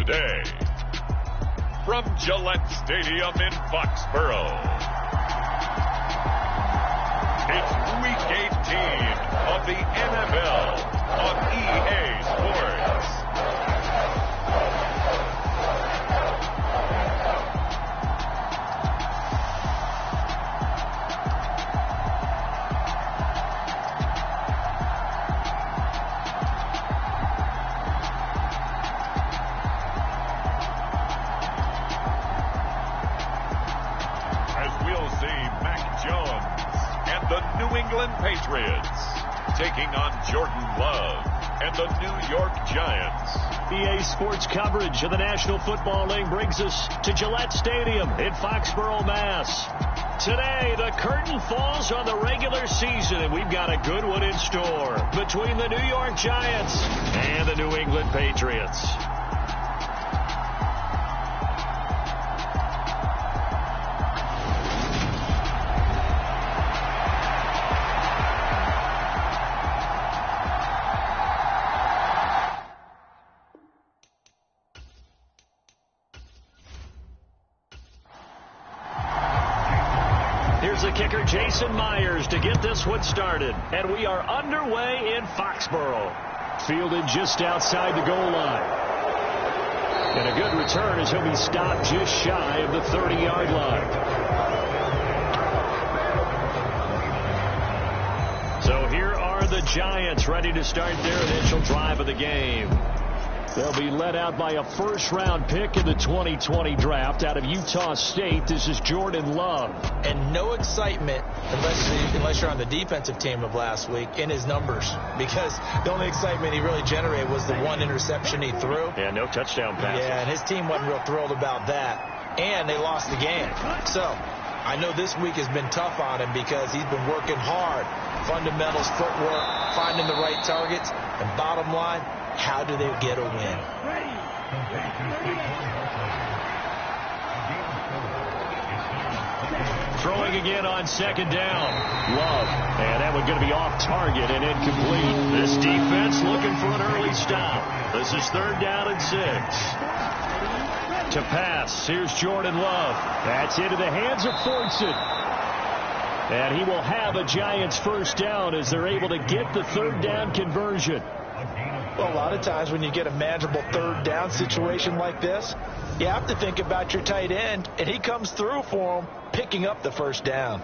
today. From Gillette Stadium in Foxborough, it's Week 18 of the NFL on EA Sports. Patriots taking on Jordan Love and the New York Giants. EA Sports coverage of the National Football League brings us to Gillette Stadium in Foxborough, Mass. Today, the curtain falls on the regular season, and we've got a good one in store between the New York Giants and the New England Patriots. Kicker Jason Myers to get this one started. And we are underway in Foxborough. Fielded just outside the goal line. And a good return as he'll be stopped just shy of the 30-yard line. So here are the Giants ready to start their initial drive of the game. They'll be led out by a first-round pick in the 2020 draft out of Utah State. This is Jordan Love. And no excitement, unless you're on the defensive team of last week, in his numbers. Because the only excitement he really generated was the one interception he threw. Yeah, no touchdown passes. Yeah, and his team wasn't real thrilled about that. And they lost the game. So I know this week has been tough on him because he's been working hard. Fundamentals, footwork, finding the right targets. And bottom line, how do they get a win? Throwing again on second down. Love. And that one going to be off target and incomplete. This defense looking for an early stop. This is 3rd down and 6. To pass. Here's Jordan Love. That's into the hands of Fortson. And he will have a Giants first down as they're able to get the 3rd down conversion. Well, a lot of times when you get a manageable 3rd down situation like this, you have to think about your tight end, and he comes through for him, picking up the first down.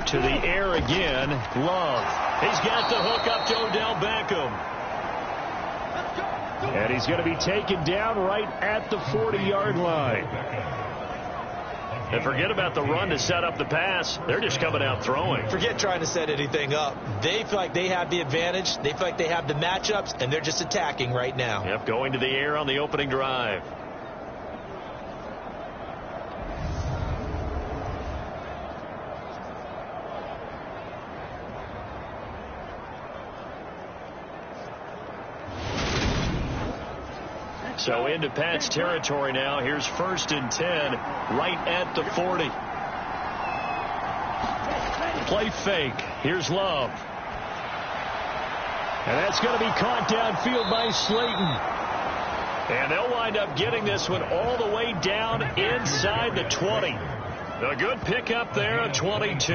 To the air again, Love. He's got the hook up to Odell Beckham. And he's going to be taken down right at the 40-yard line. And forget about the run to set up the pass. They're just coming out throwing. Forget trying to set anything up. They feel like they have the advantage. They feel like they have the matchups, and they're just attacking right now. Yep, going to the air on the opening drive. So into Pat's territory now. Here's 1st and 10 right at the 40. Play fake. Here's Love. And that's going to be caught downfield by Slayton. And they'll wind up getting this one all the way down inside the 20. A good pickup there at 22.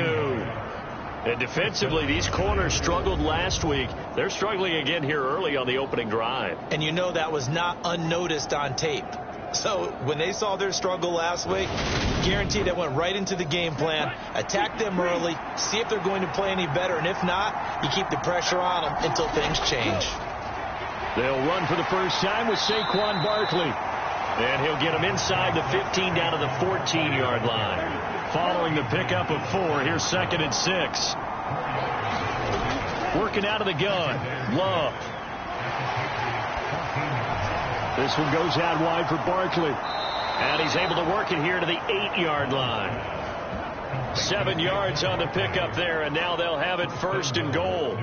And defensively, these corners struggled last week. They're struggling again here early on the opening drive. And you know that was not unnoticed on tape. So when they saw their struggle last week, guaranteed that went right into the game plan. Attack them early, see if they're going to play any better. And if not, you keep the pressure on them until things change. They'll run for the first time with Saquon Barkley. And he'll get him inside the 15 down to the 14-yard line. Following the pickup of 4, here's 2nd and 6. Working out of the gun, Love. This one goes out wide for Barkley. And he's able to work it here to the 8-yard line. 7 yards on the pickup there, and now they'll have it 1st and goal.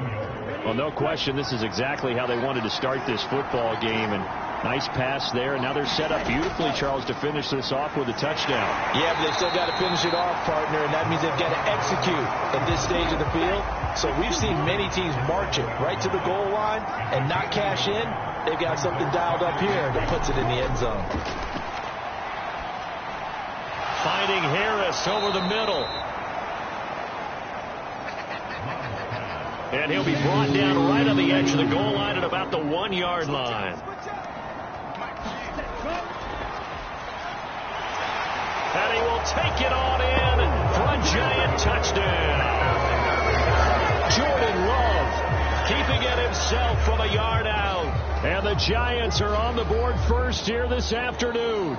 Well, no question, this is exactly how they wanted to start this football game, and Nice pass there, and now they're set up beautifully, Charles, to finish this off with a touchdown. Yeah, but they've still got to finish it off, partner, and that means they've got to execute at this stage of the field. So we've seen many teams march it right to the goal line and not cash in. They've got something dialed up here that puts it in the end zone. Finding Harris over the middle. And he'll be brought down right on the edge of the goal line at about the 1-yard line. And he will take it on in for a Giant touchdown. Jordan Love keeping it himself from a yard out. And the Giants are on the board first here this afternoon.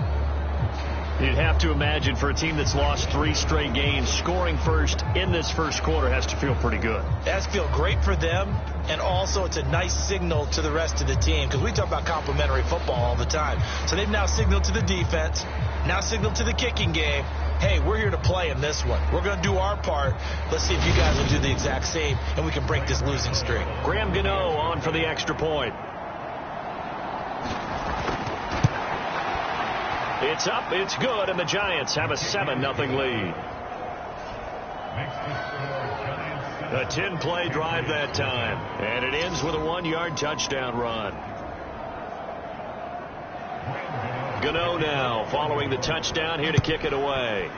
You'd have to imagine for a team that's lost 3 straight games, scoring first in this first quarter has to feel pretty good. It has to feel great for them, and also it's a nice signal to the rest of the team, because we talk about complimentary football all the time. So they've now signaled to the defense, now signaled to the kicking game, hey, we're here to play in this one. We're going to do our part. Let's see if you guys will do the exact same, and we can break this losing streak. Graham Gano on for the extra point. It's up, it's good, and the Giants have a 7-0 lead. A 10-play drive that time, and it ends with a 1-yard touchdown run. Gano now following the touchdown here to kick it away.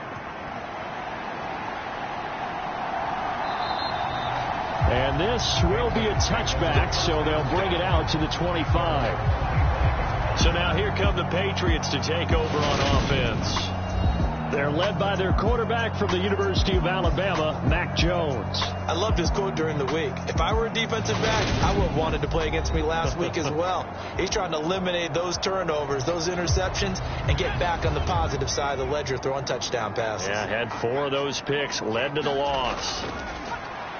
And this will be a touchback, so they'll bring it out to the 25. So now here come the Patriots to take over on offense. They're led by their quarterback from the University of Alabama, Mac Jones. I loved his quote during the week. If I were a defensive back, I would have wanted to play against me last week as well. He's trying to eliminate those turnovers, those interceptions, and get back on the positive side of the ledger, throwing touchdown passes. Yeah, had 4 of those picks, led to the loss.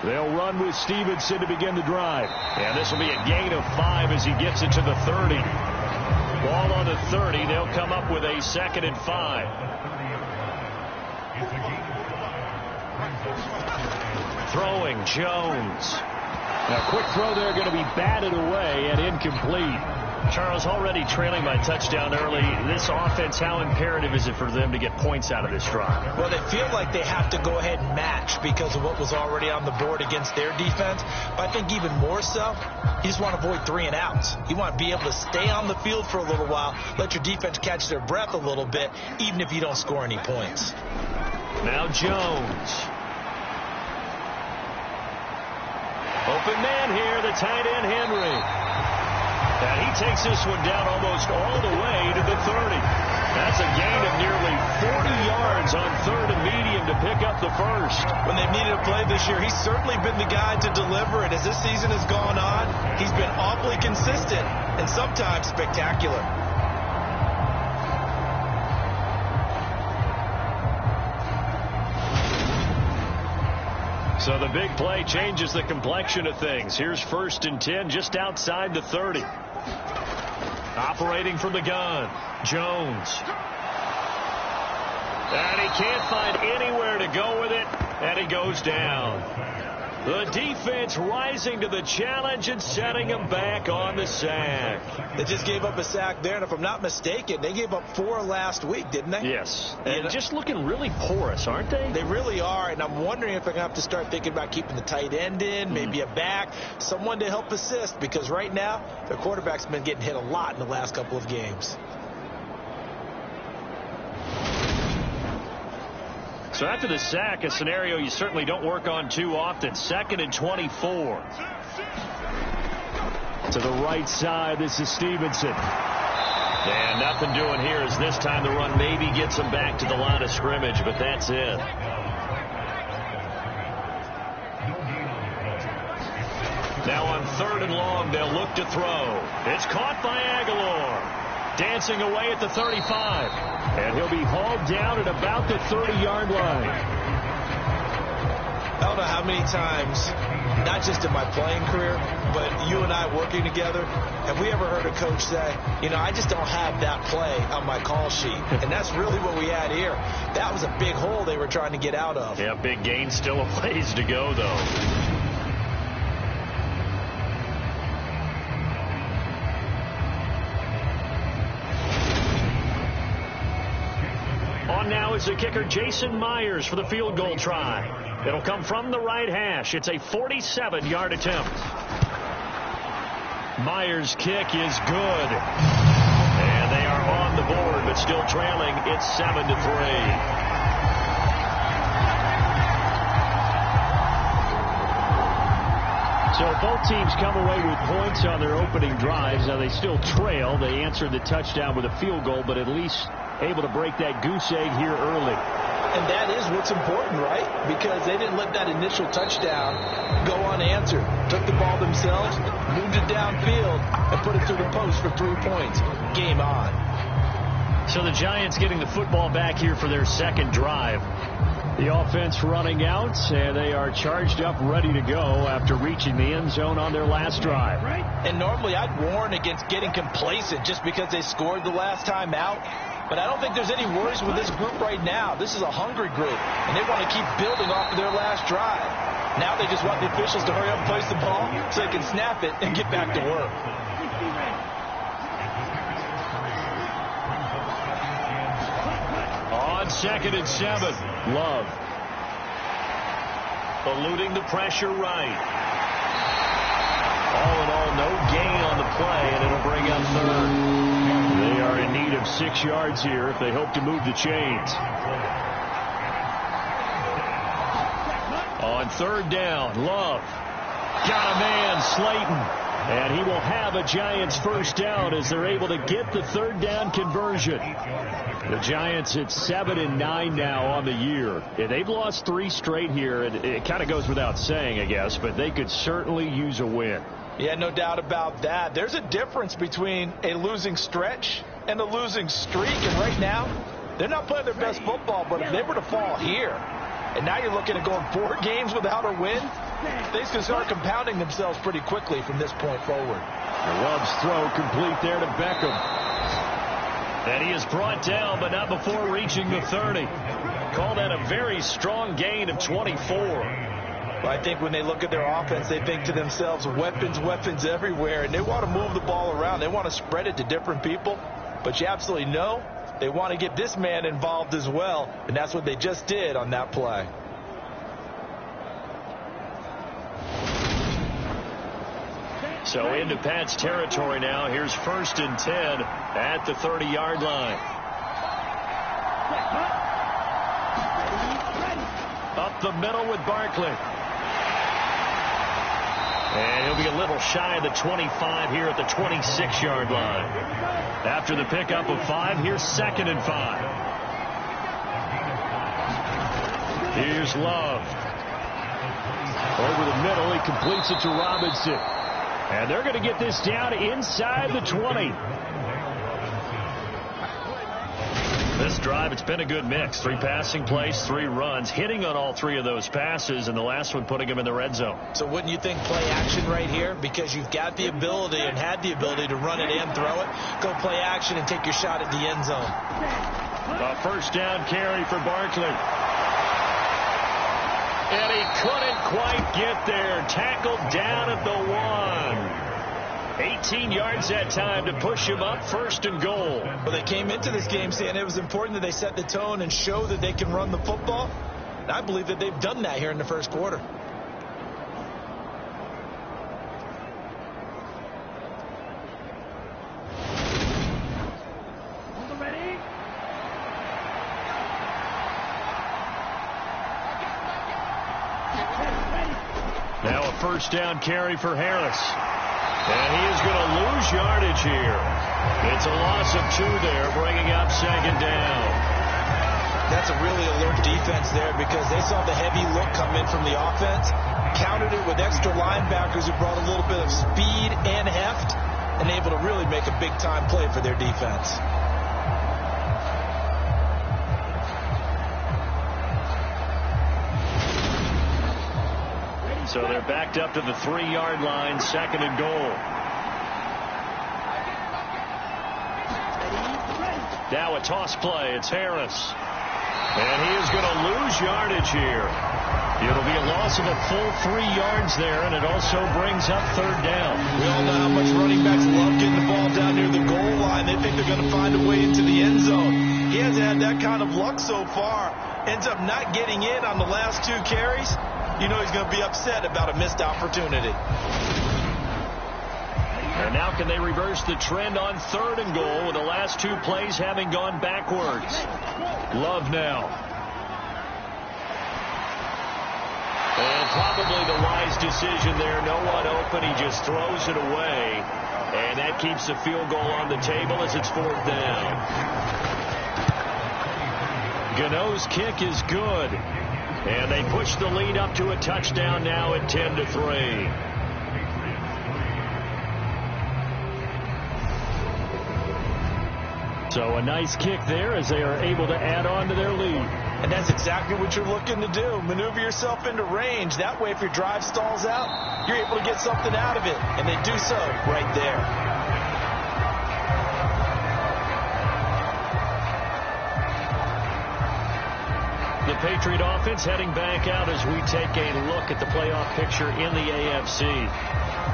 They'll run with Stevenson to begin the drive. And this will be a gain of 5 as he gets it to the 30. Ball on the 30. They'll come up with a 2nd and 5. Throwing Jones. A quick throw there going to be batted away and incomplete. Charles, already trailing by touchdown early. This offense, how imperative is it for them to get points out of this drive? Well, they feel like they have to go ahead and match because of what was already on the board against their defense. But I think even more so, you just want to avoid 3 and outs. You want to be able to stay on the field for a little while, let your defense catch their breath a little bit, even if you don't score any points. Now Jones. Open man here, the tight end Henry. And he takes this one down almost all the way to the 30. That's a gain of nearly 40 yards on 3rd and medium to pick up the first. When they've needed a play this year, he's certainly been the guy to deliver it. As this season has gone on, he's been awfully consistent and sometimes spectacular. So the big play changes the complexion of things. Here's 1st and 10 just outside the 30. Operating from the gun, Jones. And he can't find anywhere to go with it, and he goes down. The defense rising to the challenge and setting him back on the sack. They just gave up a sack there, and if I'm not mistaken, they gave up 4 last week, didn't they? Yes, and just looking really porous, aren't they? They really are, and I'm wondering if they're going to have to start thinking about keeping the tight end in, maybe a back, someone to help assist, because right now, their quarterback's been getting hit a lot in the last couple of games. So after the sack, a scenario you certainly don't work on too often. 2nd and 24. To the right side, this is Stevenson. And nothing doing here as this time the run maybe gets him back to the line of scrimmage, but that's it. Now on 3rd and long, they'll look to throw. It's caught by Aguilar. Dancing away at the 35. And he'll be hauled down at about the 30-yard line. I don't know how many times, not just in my playing career, but you and I working together, have we ever heard a coach say, you know, I just don't have that play on my call sheet. And that's really what we had here. That was a big hole they were trying to get out of. Yeah, big gain, still a ways to go, though. is the kicker, Jason Myers, for the field goal try. It'll come from the right hash. It's a 47-yard attempt. Myers' kick is good. And they are on the board, but still trailing. It's 7-3. So both teams come away with points on their opening drives. Now they still trail. They answered the touchdown with a field goal, but at least able to break that goose egg here early. And that is what's important, right? Because they didn't let that initial touchdown go unanswered. Took the ball themselves, moved it downfield, and put it through the post for 3 points. Game on. So the Giants getting the football back here for their second drive. The offense running out, and they are charged up, ready to go after reaching the end zone on their last drive. And normally I'd warn against getting complacent just because they scored the last time out. But I don't think there's any worries with this group right now. This is a hungry group, and they want to keep building off of their last drive. Now they just want the officials to hurry up and place the ball so they can snap it and get back to work. On 2nd and 7, Love. Eluding the pressure right. All in all, no gain on the play, and it'll bring up 3rd. They are in need of 6 yards here if they hope to move the chains. On 3rd down, Love. Got a man, Slayton. And he will have a Giants first down as they're able to get the 3rd down conversion. The Giants at 7-9 now on the year. Yeah, they've lost 3 straight here, and it kind of goes without saying, I guess, but they could certainly use a win. Yeah, no doubt about that. There's a difference between a losing stretch and a losing streak, and right now, they're not playing their best football, but if they were to fall here, and now you're looking at going 4 games without a win, things can start compounding themselves pretty quickly from this point forward. Love's throw complete there to Beckham. And he is brought down, but not before reaching the 30. Call that a very strong gain of 24. Well, I think when they look at their offense, they think to themselves, weapons, weapons everywhere, and they want to move the ball around. They want to spread it to different people, but you absolutely know they want to get this man involved as well, and that's what they just did on that play. So into Pat's territory now. Here's 1st and 10 at the 30-yard line. Up the middle with Barkley. And he'll be a little shy of the 25 here at the 26-yard line. After the pickup of 5, here's 2nd and 5. Here's Love. Over the middle, he completes it to Robinson. And they're going to get this down inside the 20. This drive, it's been a good mix. 3 passing plays, 3 runs, hitting on all 3 of those passes, and the last one putting them in the red zone. So wouldn't you think play action right here? Because you've got the ability and had the ability to run it and throw it. Go play action and take your shot at the end zone. A 1st down carry for Barkley. And he couldn't quite get there. Tackled down at the 1. 18 yards that time to push him up, 1st and goal. Well, they came into this game saying it was important that they set the tone and show that they can run the football. And I believe that they've done that here in the 1st quarter. Now a 1st down carry for Harris. And he is going to lose yardage here. It's a loss of 2 there, bringing up 2nd down. That's a really alert defense there because they saw the heavy look come in from the offense, countered it with extra linebackers who brought a little bit of speed and heft, and able to really make a big-time play for their defense. So they're backed up to the 3-yard line, 2nd and goal. Now a toss play. It's Harris. And he is going to lose yardage here. It'll be a loss of a full 3 yards there, and it also brings up 3rd down. We all know how much running backs love getting the ball down near the goal line. They think they're going to find a way into the end zone. He hasn't had that kind of luck so far. Ends up not getting in on the last 2 carries. You know he's going to be upset about a missed opportunity. And now can they reverse the trend on 3rd and goal with the last 2 plays having gone backwards? Love now. And probably the wise decision there. No one open. He just throws it away. And that keeps the field goal on the table as it's 4th down. Gano's kick is good. And they push the lead up to a touchdown now at 10-3. So a nice kick there as they are able to add on to their lead. And that's exactly what you're looking to do. Maneuver yourself into range. That way, if your drive stalls out, you're able to get something out of it. And they do so right there. The Patriot offense heading back out as we take a look at the playoff picture in the AFC.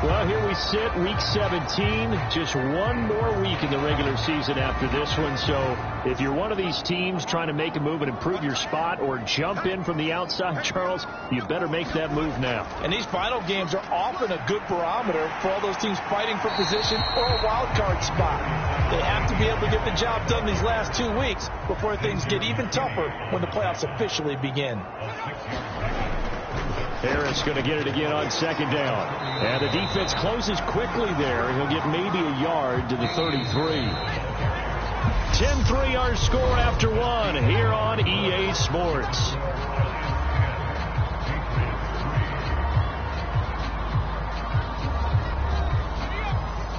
Well, here we sit, Week 17, just one more week in the regular season after this one. So if you're one of these teams trying to make a move and improve your spot or jump in from the outside, Charles, you better make that move now. And these final games are often a good barometer for all those teams fighting for position or a wild card spot. They have to be able to get the job done these last 2 weeks before things get even tougher when the playoffs officially begin. Harris going to get it again on 2nd down. And the defense closes quickly there. He'll get maybe a yard to the 33. 10-3 our score after 1 here on EA Sports.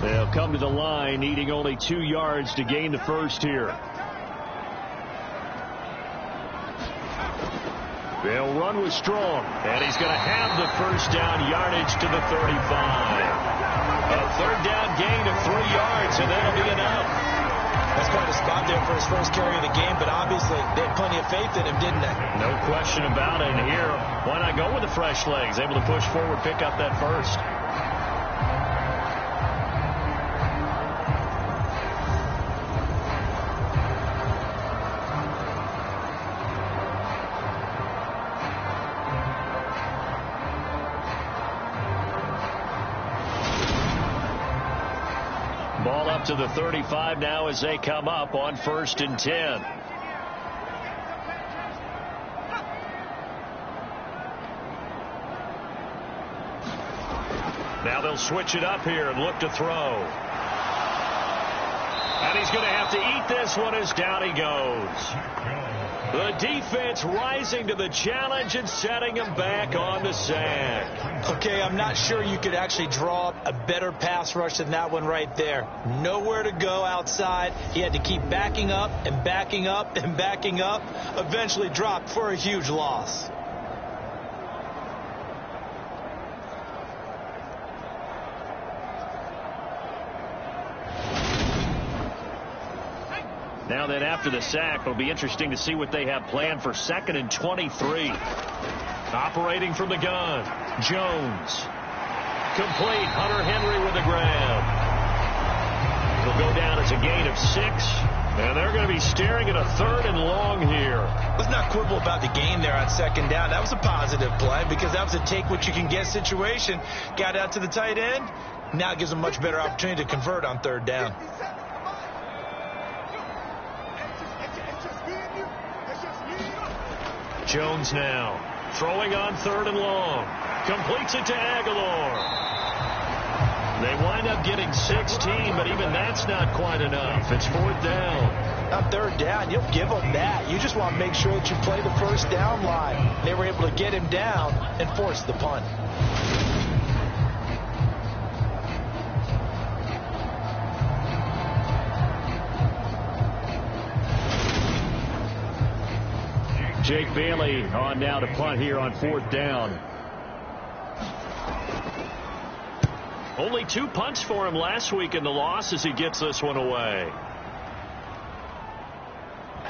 They'll come to the line needing only 2 yards to gain the first here. They'll run with Strong, and he's going to have the first down yardage to the 35. A 3rd down gain of 3 yards, and that'll be enough. That's quite a spot there for his first carry of the game, but obviously they had plenty of faith in him, didn't they? No question about it. And here, why not go with the fresh legs? Able to push forward, pick up that first. Ball up to the 35 now as they come up on 1st and 10. Now they'll switch it up here and look to throw. And he's going to have to eat this one as down he goes. The defense rising to the challenge and setting him back on the sack. Okay, I'm not sure you could actually draw up a better pass rush than that one right there. Nowhere to go outside. He had to keep backing up and backing up and backing up. Eventually dropped for a huge loss. Now then, after the sack, it'll be interesting to see what they have planned for 2nd and 23. Operating from the gun, Jones. Complete, Hunter Henry with a grab. It'll go down as a gain of 6. And they're going to be staring at a 3rd and long here. Let's not quibble about the gain there on 2nd down. That was a positive play because that was a take-what-you-can-get situation. Got out to the tight end. Now it gives them a much better opportunity to convert on 3rd down. Jones now throwing on 3rd and long. Completes it to Aguilar. They wind up getting 16, but even that's not quite enough. It's 4th down. On 3rd down, you'll give them that. You just want to make sure that you play the first down line. They were able to get him down and force the punt. Jake Bailey on now to punt here on 4th down. Only 2 punts for him last week in the loss as he gets this one away.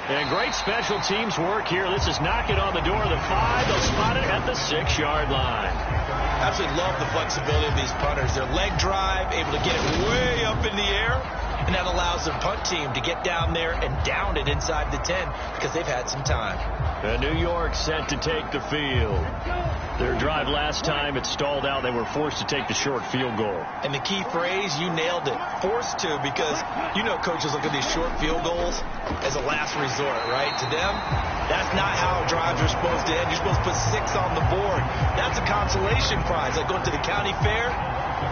And great special teams work here. This is knocking on the door of the 5. They'll spot it at the 6-yard line. Absolutely love the flexibility of these punters. Their leg drive, able to get it way up in the air, And that allows the punt team to get down there and down it inside the 10 because they've had some time. And New York set to take the field. Their drive last time, it stalled out. They were forced to take the short field goal. And the key phrase, you nailed it, forced to, because you know coaches look at these short field goals as a last resort, right? To them, that's not how drives are supposed to end. You're supposed to put 6 on the board. That's a consolation prize. Like going to the county fair,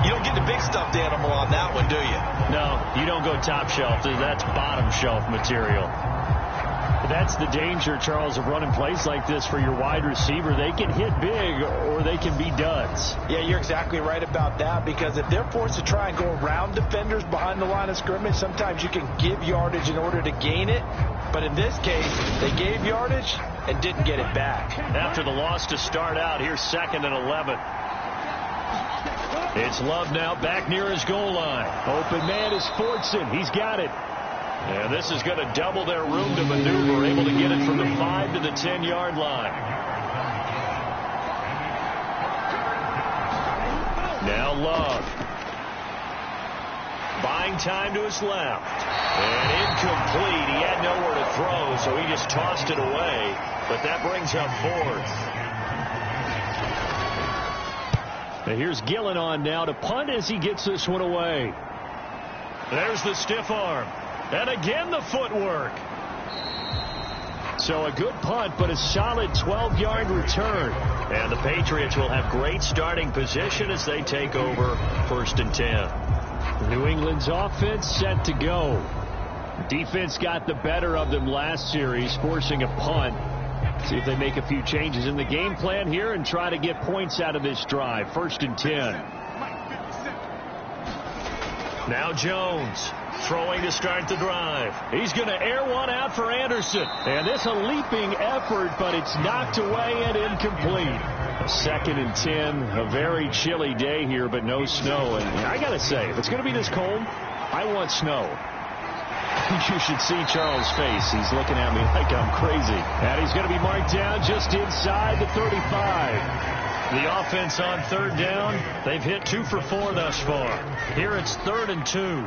you don't get the big stuffed animal on that one, do you? No, you don't go top shelf. That's bottom shelf material. That's the danger, Charles, of running plays like this for your wide receiver. They can hit big or they can be duds. Yeah, you're exactly right about that, because if they're forced to try and go around defenders behind the line of scrimmage, sometimes you can give yardage in order to gain it. But in this case, they gave yardage and didn't get it back. After the loss to start out, here's 2nd and 11. It's Love now back near his goal line. Open man is Fortson. He's got it. And this is going to double their room to maneuver, able to get it from the 5 to the 10-yard line. Now Love. Buying time to his left. And incomplete. He had nowhere to throw, so he just tossed it away. But that brings up 4th. Now here's Gillen on now to punt as he gets this one away. There's the stiff arm. And again the footwork. So a good punt, but a solid 12-yard return. And the Patriots will have great starting position as they take over 1st and 10. New England's offense set to go. Defense got the better of them last series, forcing a punt. See if they make a few changes in the game plan here and try to get points out of this drive. 1st and 10. Now Jones. Throwing to start the drive. He's going to air one out for Anderson. And this a leaping effort, but it's knocked away and incomplete. 2nd and 10. A very chilly day here, but no snow. And I got to say, if it's going to be this cold, I want snow. You should see Charles' face. He's looking at me like I'm crazy. And he's going to be marked down just inside the 35. The offense on 3rd down. They've hit 2 for 4 thus far. Here it's 3rd and 2.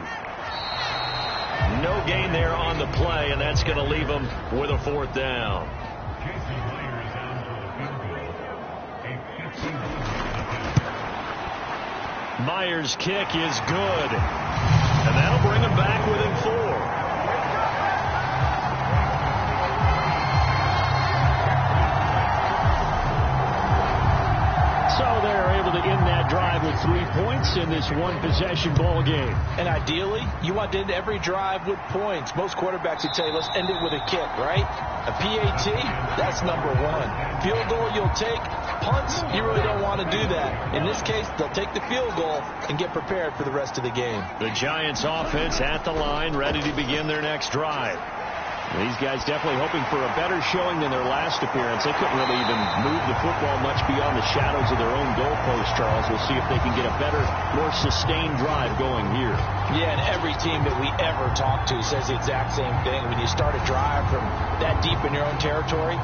No gain there on the play, and that's going to leave them with a 4th down. Myers' kick is good, and that'll bring them back within 4. So they're able to end that drive with 3 points in this one-possession ball game. And ideally, you want to end every drive with points. Most quarterbacks would tell you, let's end it with a kick, right? A PAT, that's number 1. Field goal you'll take. Punts, you really don't want to do that. In this case, they'll take the field goal and get prepared for the rest of the game. The Giants offense at the line, ready to begin their next drive. These guys definitely hoping for a better showing than their last appearance. They couldn't really even move the football much beyond the shadows of their own goalpost, Charles. We'll see if they can get a better, more sustained drive going here. Yeah, and every team that we ever talk to says the exact same thing. When you start a drive from that deep in your own territory,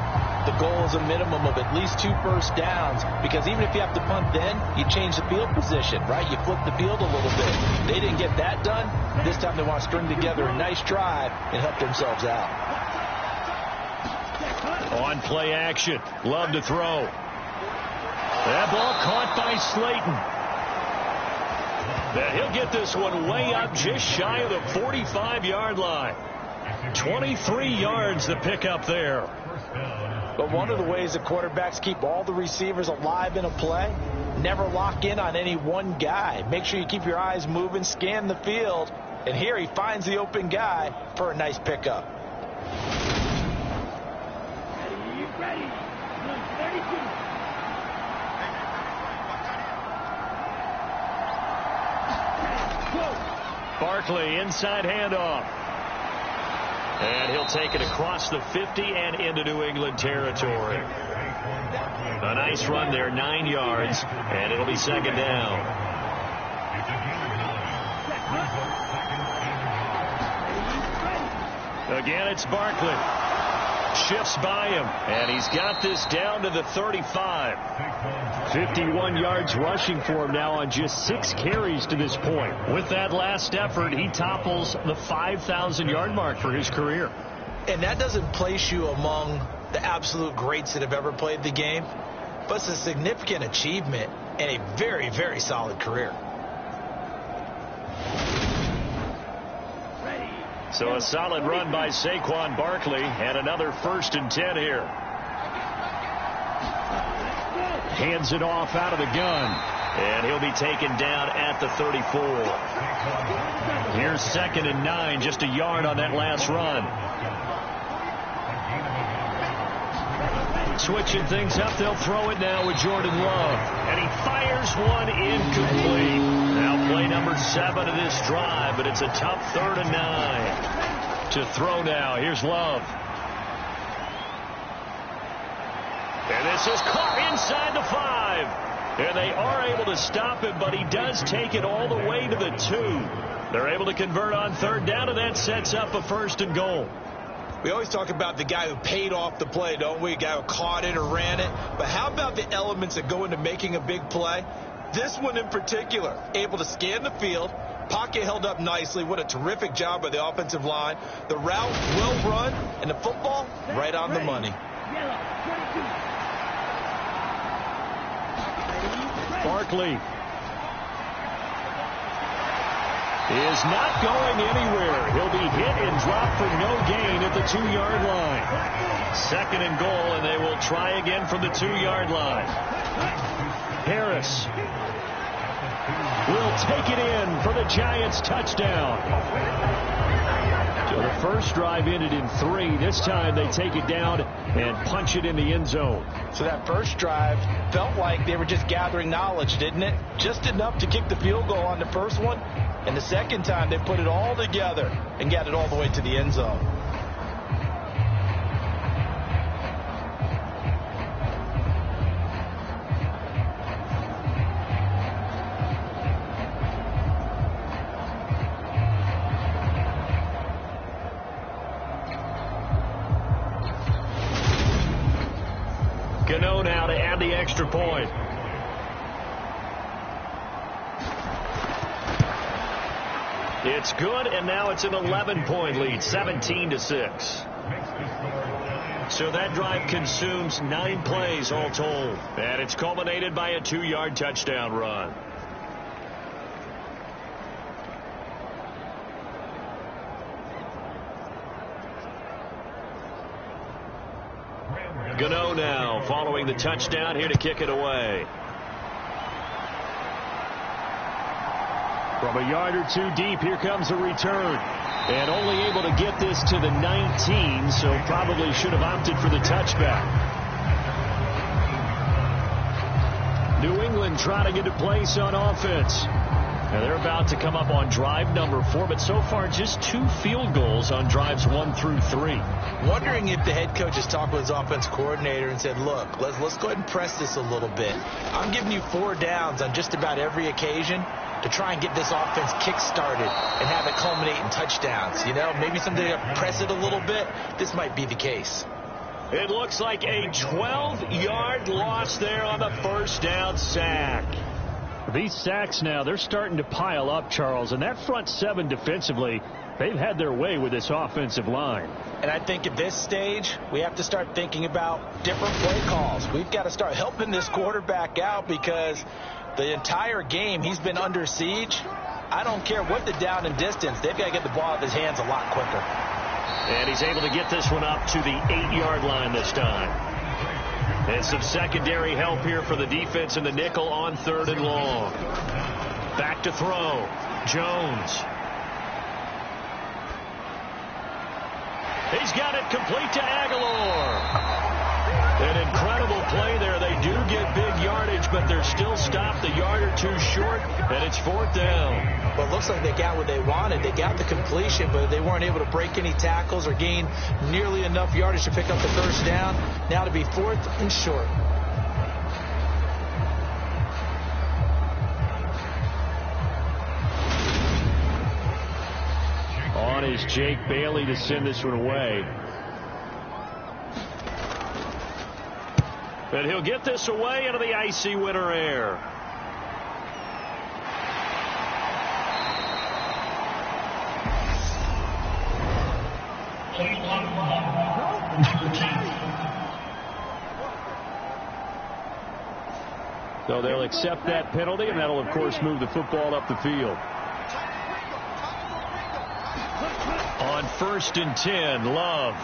the goal is a minimum of at least 2 first downs, because even if you have to punt then, you change the field position, right? You flip the field a little bit. They didn't get that done. This time they want to string together a nice drive and help themselves out. On play action. Love to throw. That ball caught by Slayton. Now he'll get this one way up just shy of the 45-yard line. 23 yards to pick up there. But one of the ways that quarterbacks keep all the receivers alive in a play, never lock in on any one guy. Make sure you keep your eyes moving, scan the field, and here he finds the open guy for a nice pickup. Ready. Barkley, inside handoff. And he'll take it across the 50 and into New England territory. A nice run there, 9 yards, and it'll be 2nd down. Again, it's Barkley. Shifts by him, and he's got this down to the 35. 51 yards rushing for him now on just 6 carries to this point. With that last effort, he topples the 5,000-yard mark for his career. And that doesn't place you among the absolute greats that have ever played the game, but it's a significant achievement and a very, very solid career. So a solid run by Saquon Barkley, and another 1st and 10 here. Hands it off out of the gun, and he'll be taken down at the 34. Here's 2nd and 9, just a yard on that last run. Switching things up, they'll throw it now with Jordan Love. And he fires one incomplete. Now play number 7 of this drive, but it's a tough 3rd and 9. To throw now, here's Love. And this is caught inside the 5. And they are able to stop him, but he does take it all the way to the 2. They're able to convert on 3rd down, and that sets up a 1st and goal. We always talk about the guy who paid off the play, don't we? A guy who caught it or ran it. But how about the elements that go into making a big play? This one in particular, able to scan the field, pocket held up nicely. What a terrific job by the offensive line. The route well run, and the football right on the money. Barkley is not going anywhere. He'll be hit and dropped for no gain at the 2-yard line. 2nd and goal, and they will try again from the 2-yard line. Harris will take it in for the Giants touchdown. So the first drive ended in 3. This time they take it down and punch it in the end zone. So that first drive felt like they were just gathering knowledge, didn't it? Just enough to kick the field goal on the first one. And the second time, they put it all together and got it all the way to the end zone. Gano now to add the extra point. It's good, and now it's an 11-point lead, 17-6. So that drive consumes 9 plays all told. And it's culminated by a 2-yard touchdown run. Gano now following the touchdown, here to kick it away. From a yard or 2 deep, here comes a return. And only able to get this to the 19, so probably should have opted for the touchback. New England trying to get a place on offense. Now they're about to come up on drive number 4, but so far just 2 field goals on drives 1 through 3. Wondering if the head coach has talked with his offense coordinator and said, look, let's go ahead and press this a little bit. I'm giving you 4 downs on just about every occasion to try and get this offense kick-started and have it culminate in touchdowns. You know, maybe someday press it a little bit. This might be the case. It looks like a 12-yard loss there on the first down sack. These sacks now, they're starting to pile up, Charles, and that front 7 defensively, they've had their way with this offensive line. And I think at this stage, we have to start thinking about different play calls. We've got to start helping this quarterback out because the entire game he's been under siege. I don't care what the down and distance. They've got to get the ball out of his hands a lot quicker. And he's able to get this one up to the 8-yard line this time. And some secondary help here for the defense in the nickel on 3rd and long. Back to throw. Jones. He's got it complete to Aguilar. An incredible play there. They do get big yardage, but they're still stopped a yard or 2 short, and it's 4th down. Well, it looks like they got what they wanted. They got the completion, but they weren't able to break any tackles or gain nearly enough yardage to pick up the first down. Now to be 4th and short. On is Jake Bailey to send this one away. And he'll get this away into the icy winter air. So they'll accept that penalty, and that'll, of course, move the football up the field. On 1st and 10, Love.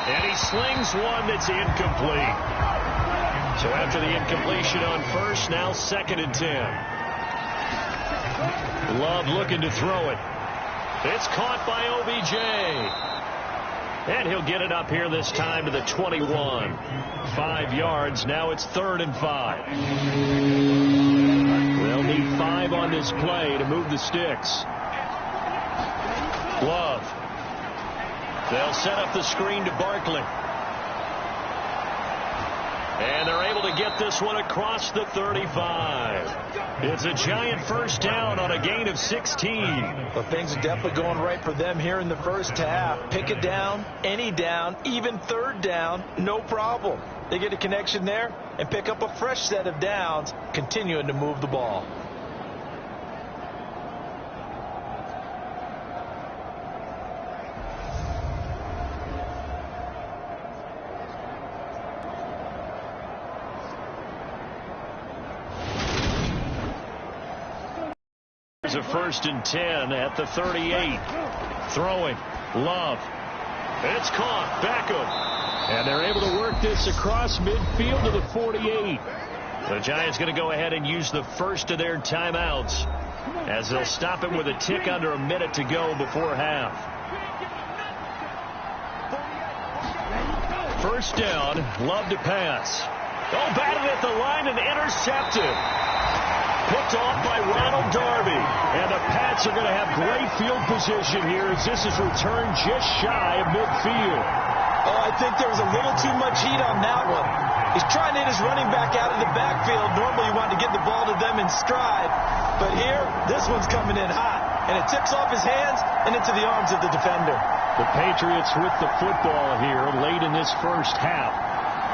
And he slings one that's incomplete. So after the incompletion on 1st, now 2nd and 10. Love looking to throw it. It's caught by OBJ. And he'll get it up here this time to the 21. 5 yards. Now it's 3rd and 5. They'll need 5 on this play to move the sticks. Love. They'll set up the screen to Barkley. And they're able to get this one across the 35. It's a giant first down on a gain of 16. Well, things are definitely going right for them here in the first half. Pick it down, any down, even 3rd down, no problem. They get a connection there and pick up a fresh set of downs, continuing to move the ball. A 1st and 10 at the 38. Throwing. Love. It's caught. Beckham. And they're able to work this across midfield to the 48. The Giants going to go ahead and use the first of their timeouts as they'll stop it with a tick under a minute to go before half. 1st down. Love to pass. Oh, batted at the line and intercepted. Picked off by Ronald Darby. And the Pats are going to have great field position here as this is returned just shy of midfield. Oh, I think there was a little too much heat on that one. He's trying to hit his running back out of the backfield. Normally you want to get the ball to them in stride. But here, this one's coming in hot. And it tips off his hands and into the arms of the defender. The Patriots with the football here late in this first half.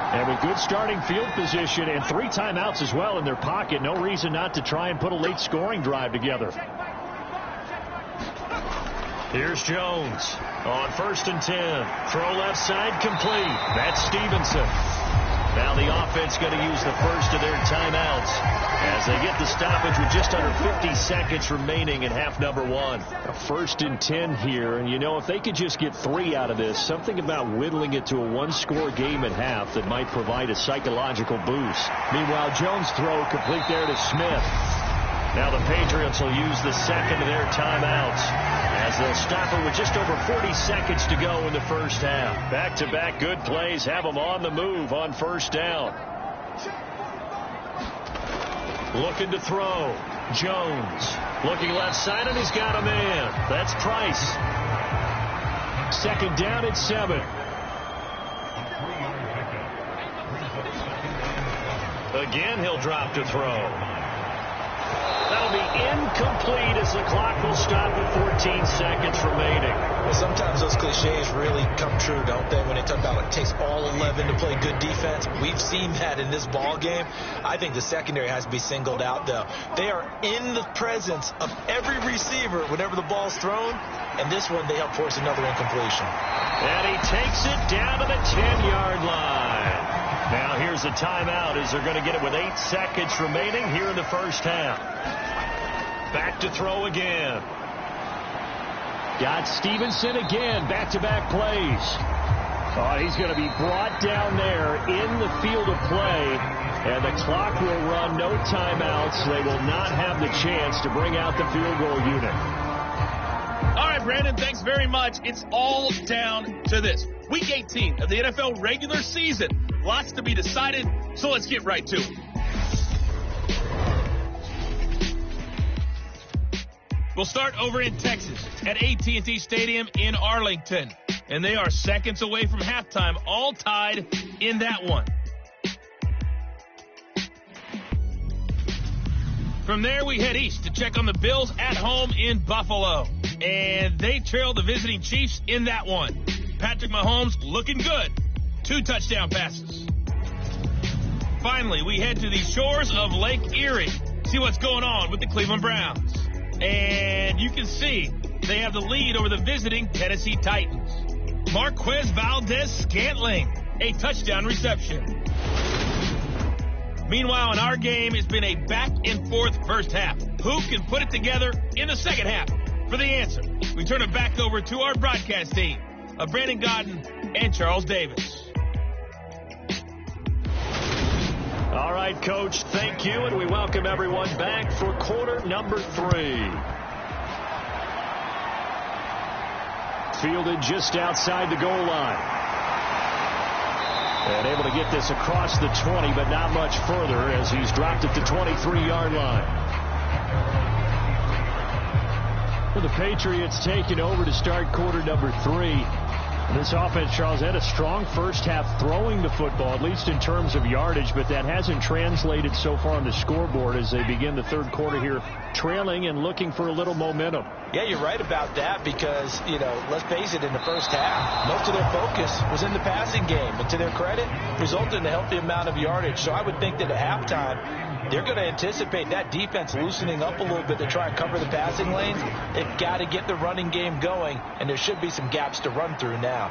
And with good starting field position and 3 timeouts as well in their pocket, no reason not to try and put a late scoring drive together. Here's Jones on 1st and 10. Throw left side complete. That's Stevenson. Now the offense going to use the first of their timeouts as they get the stoppage with just under 50 seconds remaining in half number 1. A 1st and 10 here, and you know, if they could just get 3 out of this, something about whittling it to a 1-score game at half that might provide a psychological boost. Meanwhile, Jones' throw complete there to Smith. Now the Patriots will use the second of their timeouts as they'll stop it with just over 40 seconds to go in the first half. Back-to-back good plays have them on the move on 1st down. Looking to throw. Jones looking left side, and he's got a man. That's Price. 2nd down at 7. Again, he'll drop to throw. That'll be incomplete as the clock will stop with 14 seconds remaining. Well, sometimes those cliches really come true, don't they? When they talk about it takes all 11 to play good defense. We've seen that in this ball game. I think the secondary has to be singled out, though. They are in the presence of every receiver whenever the ball's thrown. And this one, they help force another incompletion. And he takes it down to the 10-yard line. Now here's a timeout as they're going to get it with 8 seconds remaining here in the first half. Back to throw again. Got Stevenson again. Back-to-back plays. Oh, he's going to be brought down there in the field of play. And the clock will run, no timeouts. They will not have the chance to bring out the field goal unit. All right, Brandon, thanks very much. It's all down to this. Week 18 of the NFL regular season. Lots to be decided, so let's get right to it. We'll start over in Texas at AT&T Stadium in Arlington. And they are seconds away from halftime, all tied in that one. From there, we head east to check on the Bills at home in Buffalo. And they trail the visiting Chiefs in that one. Patrick Mahomes looking good. 2 touchdown passes. Finally, we head to the shores of Lake Erie. See what's going on with the Cleveland Browns. And you can see they have the lead over the visiting Tennessee Titans. Marquez Valdez-Scantling, a touchdown reception. Meanwhile, in our game, it's been a back-and-forth first half. Who can put it together in the second half? For the answer, we turn it back over to our broadcast team of Brandon Godden and Charles Davis. All right, Coach, thank you, and we welcome everyone back for quarter number 3. Fielded just outside the goal line. And able to get this across the 20, but not much further as he's dropped at the 23-yard line. For the Patriots taking over to start quarter number 3. This offense, Charles, had a strong first half throwing the football, at least in terms of yardage, but that hasn't translated so far on the scoreboard as they begin the third quarter here, trailing and looking for a little momentum. Yeah, you're right about that because, let's face it, in the first half, most of their focus was in the passing game. And to their credit, resulted in a healthy amount of yardage. So I would think that at halftime, they're going to anticipate that defense loosening up a little bit to try and cover the passing lanes. They've got to get the running game going, and there should be some gaps to run through now.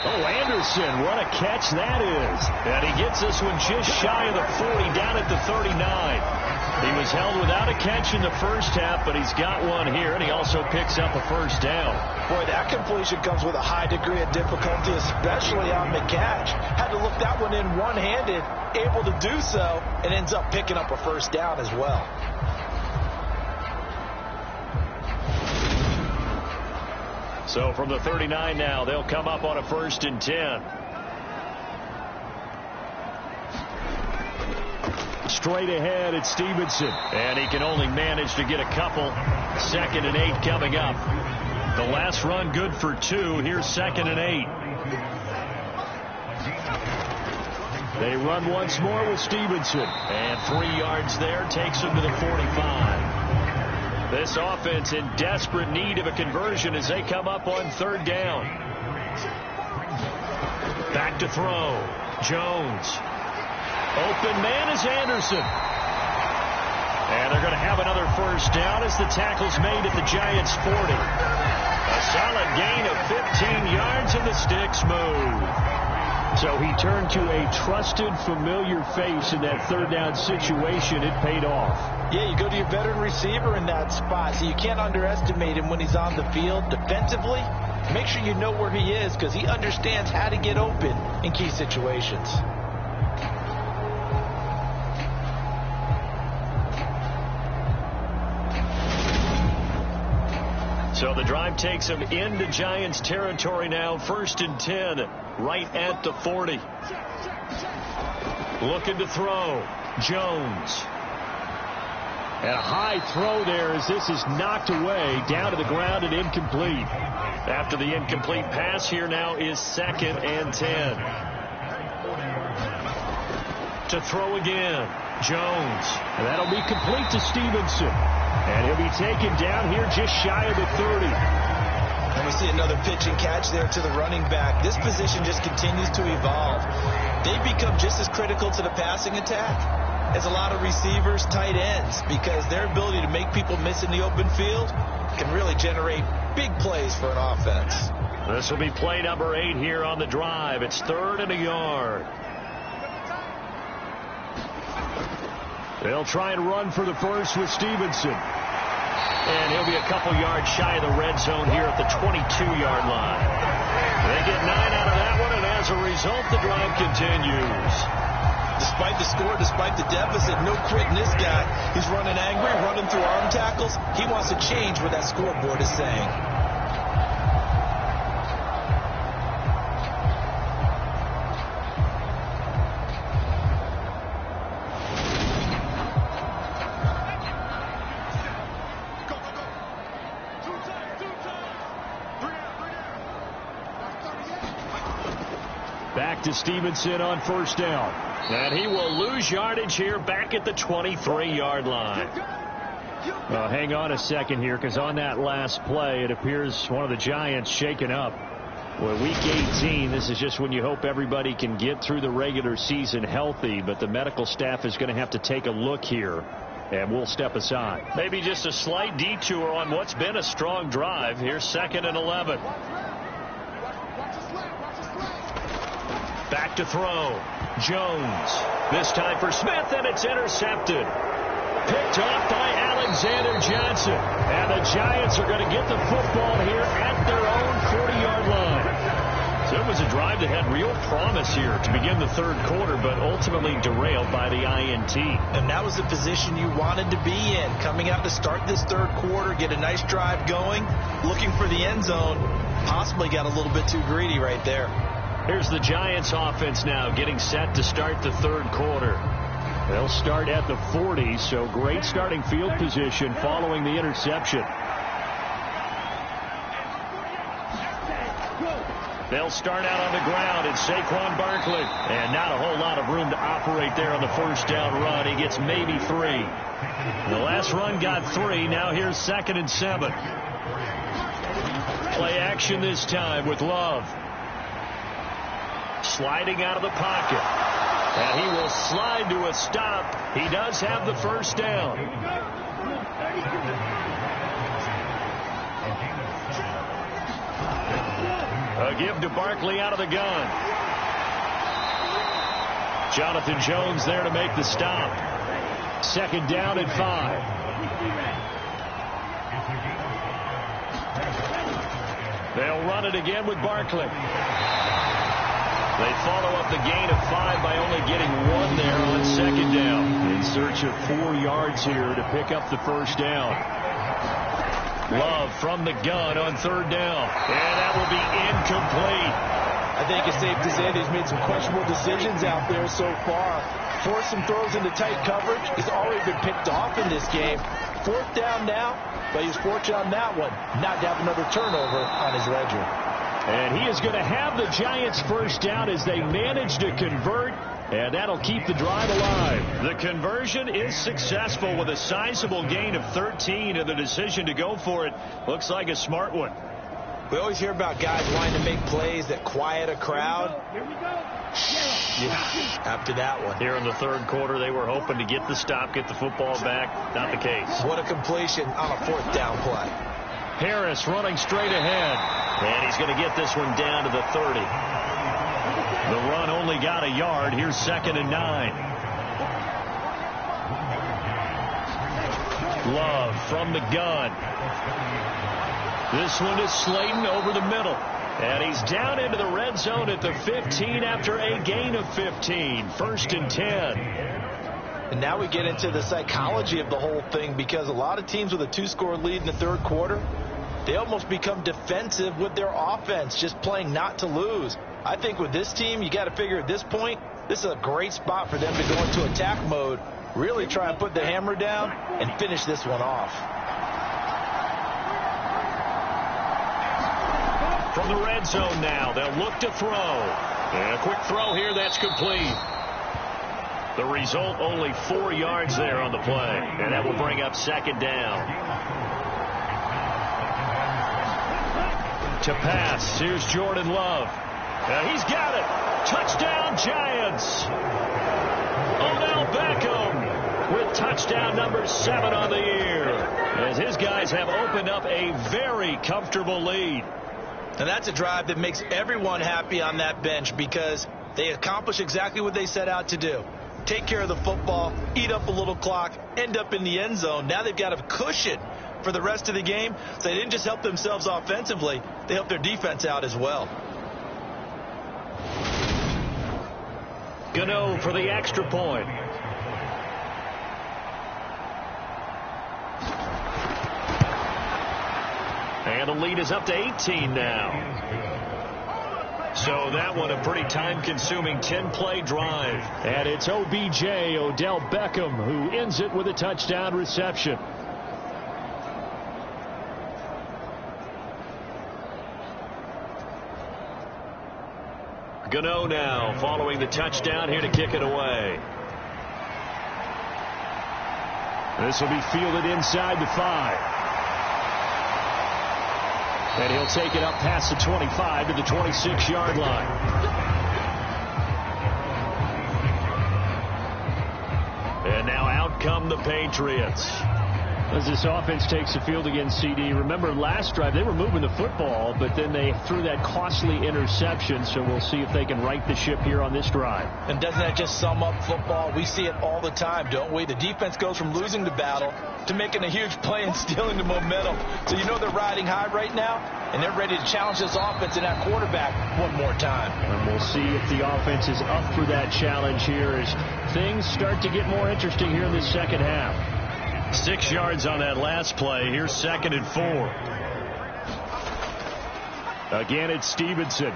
Oh, Anderson, what a catch that is. And he gets this one just shy of the 40, down at the 39. He was held without a catch in the first half, but he's got one here, and he also picks up a first down. Boy, that completion comes with a high degree of difficulty, especially on the catch. Had to look that one in one-handed, able to do so, and ends up picking up a first down as well. So from the 39 now, they'll come up on a 1st and 10. Straight ahead, it's Stevenson. And he can only manage to get a couple. 2nd and 8 coming up. The last run good for 2. Here's 2nd and 8. They run once more with Stevenson. And 3 yards there takes him to the 45. This offense in desperate need of a conversion as they come up on 3rd down. Back to throw. Jones. Open man is Anderson. And they're going to have another first down as the tackle's made at the Giants' 40. A solid gain of 15 yards and the sticks move. So he turned to a trusted, familiar face in that 3rd down situation. It paid off. Yeah, you go to your veteran receiver in that spot, so you can't underestimate him when he's on the field defensively. Make sure you know where he is because he understands how to get open in key situations. So the drive takes him into Giants territory now. 1st and 10, right at the 40. Looking to throw. Jones. And a high throw there as this is knocked away down to the ground and incomplete. After the incomplete pass, here now is 2nd and 10. To throw again. Jones. And that'll be complete to Stevenson. And he'll be taken down here just shy of the 30. And we see another pitch and catch there to the running back. This position just continues to evolve. They become just as critical to the passing attack as a lot of receivers, tight ends, because their ability to make people miss in the open field can really generate big plays for an offense. This will be play number 8 here on the drive. It's 3rd and a yard. They'll try and run for the first with Stevenson. And he'll be a couple yards shy of the red zone here at the 22-yard line. They get 9 out of that one, and as a result, the drive continues. Despite the score, despite the deficit, no quitting this guy. He's running angry, running through arm tackles. He wants to change what that scoreboard is saying. Back to Stevenson on 1st down. And he will lose yardage here back at the 23-yard line. Well, hang on a second here, because on that last play, it appears one of the Giants shaken up. Well, week 18, this is just when you hope everybody can get through the regular season healthy, but the medical staff is going to have to take a look here, and we'll step aside. Maybe just a slight detour on what's been a strong drive. Here's 2nd and 11. Back to throw. Jones. This time for Smith, and it's intercepted. Picked off by Alexander Johnson. And the Giants are going to get the football here at their own 40-yard line. So it was a drive that had real promise here to begin the third quarter, but ultimately derailed by the INT. And that was the position you wanted to be in. Coming out to start this third quarter, get a nice drive going, looking for the end zone. Possibly got a little bit too greedy right there. Here's the Giants offense now getting set to start the third quarter. They'll start at the 40, so great starting field position following the interception. They'll start out on the ground. It's Saquon Barkley. And not a whole lot of room to operate there on the first down run. He gets maybe 3. The last run got 3. Now here's 2nd and 7. Play action this time with Love. Sliding out of the pocket. And he will slide to a stop. He does have the first down. A give to Barkley out of the gun. Jonathan Jones there to make the stop. 2nd down and 5. They'll run it again with Barkley. They follow up the gain of 5 by only getting 1 there on 2nd down. In search of 4 yards here to pick up the first down. Love from the gun on 3rd down. And that will be incomplete. I think it's safe to say that he's made some questionable decisions out there so far. Forced some throws into tight coverage. He's already been picked off in this game. 4th down now, but he's fortunate on that one not to have another turnover on his ledger. And he is going to have the Giants first down as they manage to convert, and that'll keep the drive alive. The conversion is successful with a sizable gain of 13, and the decision to go for it looks like a smart one. We always hear about guys wanting to make plays that quiet a crowd. Yeah, after that one. Here in the third quarter, they were hoping to get the stop, get the football back. Not the case. What a completion on a 4th down play. Harris running straight ahead. And he's going to get this one down to the 30. The run only got a yard. Here's 2nd and 9. Love from the gun. This one is Slayton over the middle. And he's down into the red zone at the 15 after a gain of 15. 1st and 10. And now we get into the psychology of the whole thing, because a lot of teams with a 2-score lead in the third quarter, they almost become defensive with their offense, just playing not to lose. I think with this team, you got to figure at this point, this is a great spot for them to go into attack mode, really try and put the hammer down and finish this one off. From the red zone now, they'll look to throw. And a quick throw here, that's complete. The result, only 4 yards there on the play. And that will bring up 2nd down. To pass, here's Jordan Love. He's got it. Touchdown, Giants. Odell Beckham with touchdown number 7 on the year, as his guys have opened up a very comfortable lead. And that's a drive that makes everyone happy on that bench, because they accomplish exactly what they set out to do. Take care of the football, eat up a little clock, end up in the end zone. Now they've got a cushion for the rest of the game. So they didn't just help themselves offensively, they helped their defense out as well. Gano for the extra point. And the lead is up to 18 now. So that one a pretty time-consuming 10-play drive. And it's OBJ, Odell Beckham, who ends it with a touchdown reception. Gano now following the touchdown here to kick it away. This will be fielded inside the 5. And he'll take it up past the 25 to the 26-yard line. And now out come the Patriots. As this offense takes the field against CD, remember last drive they were moving the football, but then they threw that costly interception, so we'll see if they can right the ship here on this drive. And doesn't that just sum up football? We see it all the time, don't we? The defense goes from losing the battle to making a huge play and stealing the momentum. So you know they're riding high right now, and they're ready to challenge this offense and that quarterback one more time. And we'll see if the offense is up for that challenge here as things start to get more interesting here in this second half. 6 yards on that last play. Here's 2nd and 4. Again, it's Stevenson.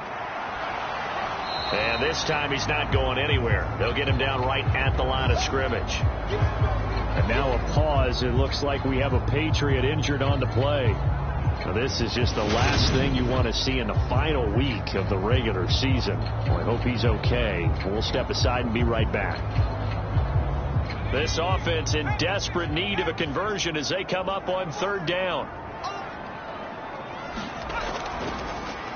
And this time he's not going anywhere. They'll get him down right at the line of scrimmage. And now a pause. It looks like we have a Patriot injured on the play. So this is just the last thing you want to see in the final week of the regular season. Well, I hope he's okay. We'll step aside and be right back. This offense in desperate need of a conversion as they come up on 3rd down.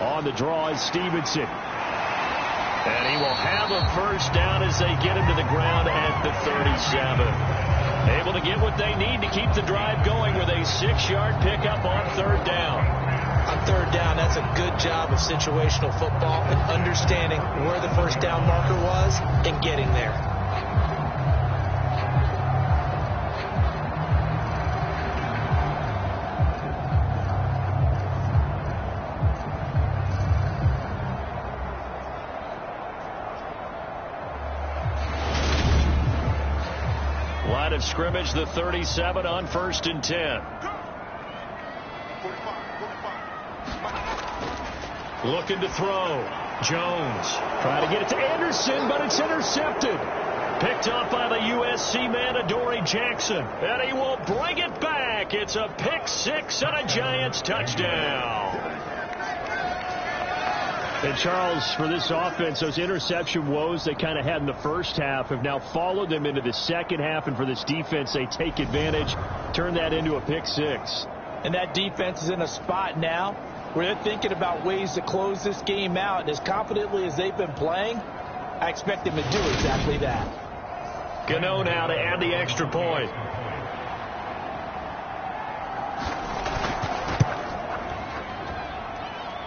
On the draw is Stevenson. And he will have a first down as they get him to the ground at the 37. Able to get what they need to keep the drive going with a 6-yard pickup on 3rd down. On 3rd down, that's a good job of situational football and understanding where the first down marker was and getting there. Line of scrimmage, the 37 on 1st and 10. Looking to throw. Jones trying to get it to Anderson, but it's intercepted. Picked up by the USC man, Adoree Jackson. And he will bring it back. It's a pick 6 and a Giants touchdown. And Charles, for this offense, those interception woes they kind of had in the first half have now followed them into the second half. And for this defense, they take advantage, turn that into a pick 6. And that defense is in a spot now where they're thinking about ways to close this game out. And as confidently as they've been playing, I expect them to do exactly that. Gano now to add the extra point.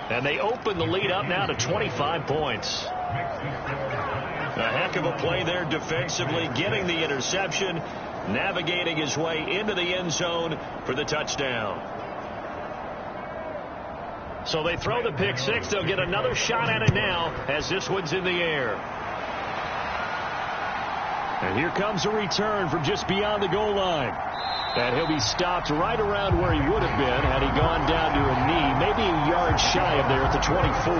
And they open the lead up now to 25 points. A heck of a play there defensively, getting the interception, navigating his way into the end zone for the touchdown. So they throw the pick 6. They'll get another shot at it now as this one's in the air. And here comes a return from just beyond the goal line. And he'll be stopped right around where he would have been had he gone down to a knee, maybe a yard shy of there at the 24.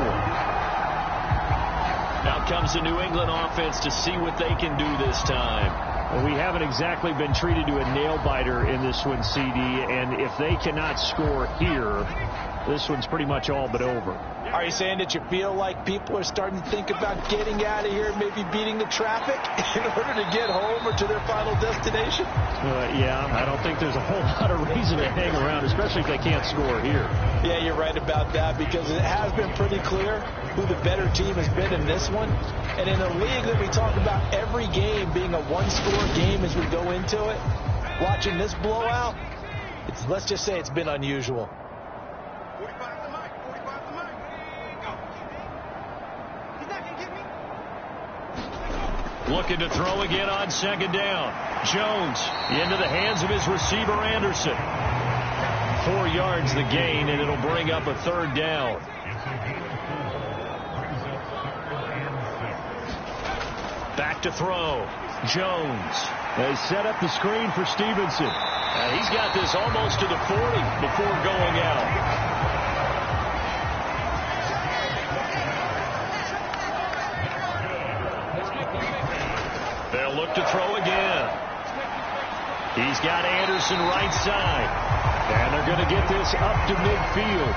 Now comes the New England offense to see what they can do this time. Well, we haven't exactly been treated to a nail-biter in this one, CD, and if they cannot score here, this one's pretty much all but over. Are you saying that you feel like people are starting to think about getting out of here, maybe beating the traffic in order to get home or to their final destination? Yeah, I don't think there's a whole lot of reason to hang around, especially if they can't score here. Yeah, you're right about that because it has been pretty clear who the better team has been in this one. And in a league that we talk about every game being a one-score game as we go into it, watching this blowout, let's just say it's been unusual. Looking to throw again on 2nd down. Jones into the hands of his receiver, Anderson. 4 yards the gain, and it'll bring up a 3rd down. Back to throw. Jones. They set up the screen for Stevenson. And he's got this almost to the 40 before going out. They'll look to throw again. He's got Anderson right side. And they're going to get this up to midfield.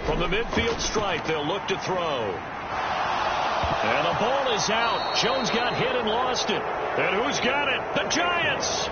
From the midfield stripe, they'll look to throw. And the ball is out. Jones got hit and lost it. And who's got it? The Giants.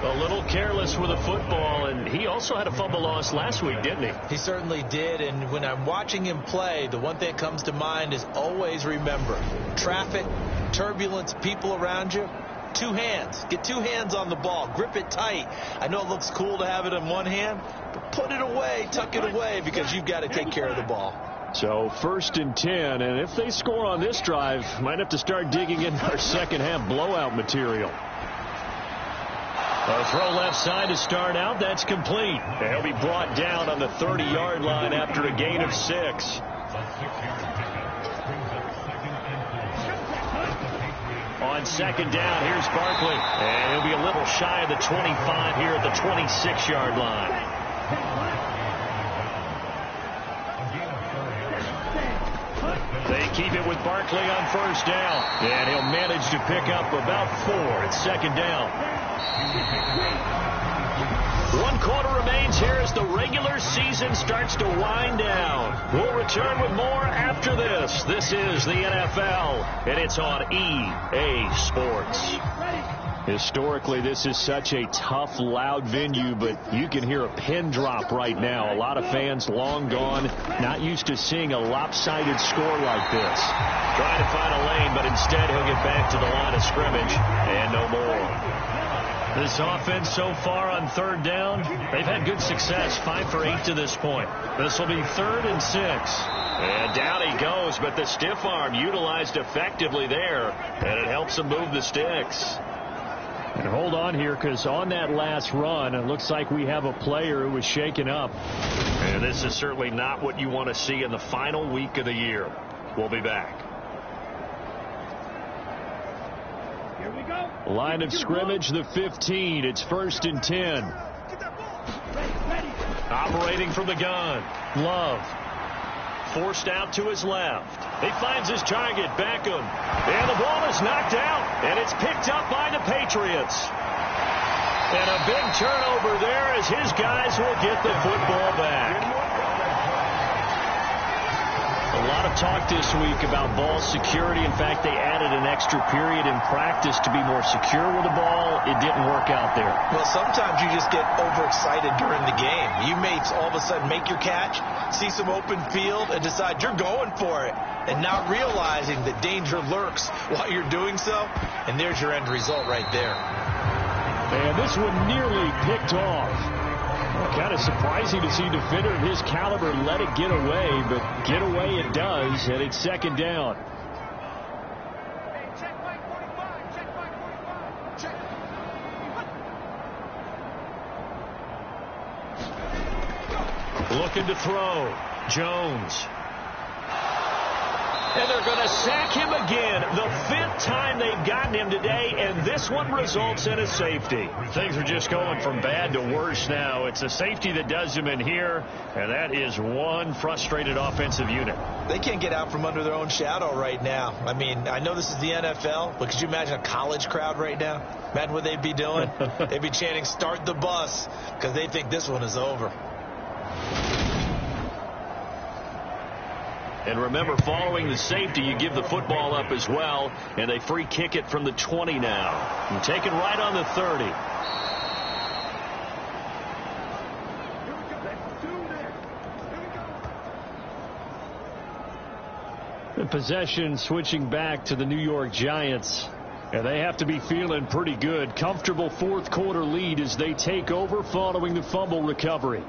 A little careless with the football, and he also had a fumble loss last week, didn't he? He certainly did, and when I'm watching him play, the one thing that comes to mind is always remember, traffic, turbulence, people around you, two hands. Get two hands on the ball. Grip it tight. I know it looks cool to have it in one hand, but put it away, tuck it away, because you've got to take care of the ball. So 1st and 10, and if they score on this drive, might have to start digging in our second half blowout material. A throw left side to start out. That's complete. He'll be brought down on the 30-yard line after a gain of 6. On second down, here's Barkley. And he'll be a little shy of the 25 here at the 26-yard line. They keep it with Barkley on 1st down. And he'll manage to pick up about 4 at 2nd down. 1 quarter remains here as the regular season starts to wind down. We'll return with more after this. This is the NFL, and it's on EA Sports. Historically, this is such a tough, loud venue, but you can hear a pin drop right now. A lot of fans long gone, not used to seeing a lopsided score like this. Trying to find a lane, but instead he'll get back to the line of scrimmage, and no more. This offense so far on 3rd down, they've had good success, 5 for 8 to this point. This will be 3rd and 6. And down he goes, but the stiff arm utilized effectively there, and it helps him move the sticks. And hold on here, because on that last run, it looks like we have a player who was shaken up. And this is certainly not what you want to see in the final week of the year. We'll be back. Line of scrimmage, the 15. It's 1st and 10. Operating from the gun. Love. Forced out to his left. He finds his target, Beckham. And the ball is knocked out. And it's picked up by the Patriots. And a big turnover there as his guys will get the football back. A lot of talk this week about ball security. In fact, they added an extra period in practice to be more secure with the ball. It didn't work out there. Well, sometimes you just get overexcited during the game. You may all of a sudden make your catch, see some open field, and decide you're going for it, and not realizing that danger lurks while you're doing so. And there's your end result right there. And this one nearly picked off. Kind of surprising to see a defender of his caliber let it get away, but get away it does, and it's 2nd down. Looking to throw. Jones. And they're going to sack him again. The 5th time they've gotten him today, and this one results in a safety. Things are just going from bad to worse now. It's a safety that does him in here, and that is one frustrated offensive unit. They can't get out from under their own shadow right now. I mean, I know this is the NFL, but could you imagine a college crowd right now? Imagine what they'd be doing. They'd be chanting, "Start the bus," because they think this one is over. And remember, following the safety, you give the football up as well, and they free kick it from the 20 now. And taken right on the 30. The possession switching back to the New York Giants. And they have to be feeling pretty good. Comfortable 4th quarter lead as they take over following the fumble recovery.